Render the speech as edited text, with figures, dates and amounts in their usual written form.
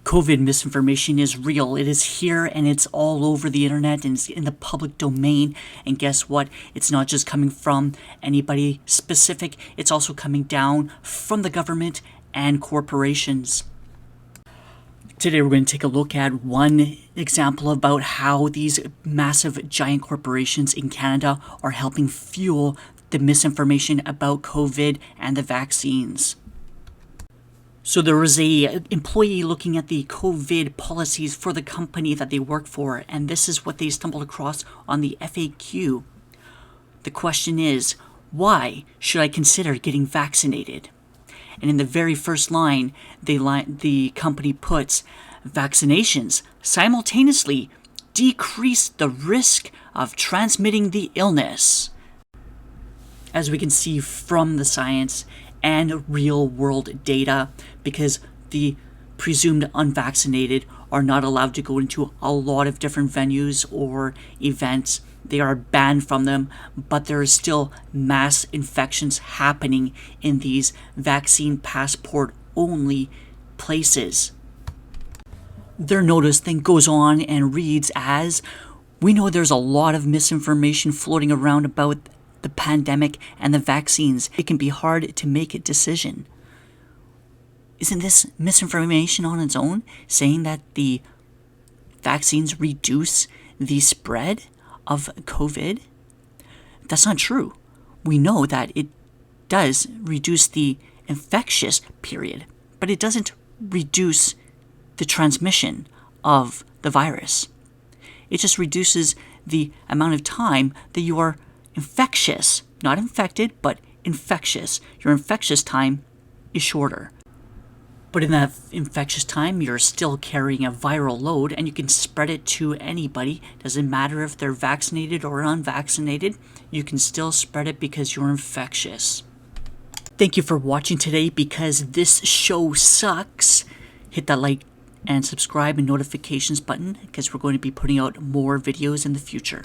COVID misinformation is real. It is here and it's all over the internet and it's in the public domain. And guess what? It's not just coming from anybody specific. It's also coming down from the government and corporations. Today we're going to take a look at one example about how these massive giant corporations in Canada are helping fuel the misinformation about COVID and the vaccines. So there was a employee looking at the COVID policies for the company that they work for, and this is what they stumbled across on the FAQ. The question is, why should I consider getting vaccinated? And in the very first line, the company puts, vaccinations simultaneously decrease the risk of transmitting the illness. As we can see from the science and real-world data, because the presumed unvaccinated are not allowed to go into a lot of different venues or events. They are banned from them, but there is still mass infections happening in these vaccine passport-only places. Their notice then goes on and reads as, we know there's a lot of misinformation floating around about the pandemic and the vaccines. It can be hard to make a decision. Isn't this misinformation on its own, saying that the vaccines reduce the spread of COVID? That's not true. We know that it does reduce the infectious period, but it doesn't reduce the transmission of the virus. It just reduces the amount of time that you are infectious, not infected, but infectious. Your infectious time is shorter. But in that infectious time, you're still carrying a viral load and you can spread it to anybody. Doesn't matter if they're vaccinated or unvaccinated, you can still spread it because you're infectious. Thank you for watching today. Because this show sucks, hit that like and subscribe and notifications button because we're going to be putting out more videos in the future.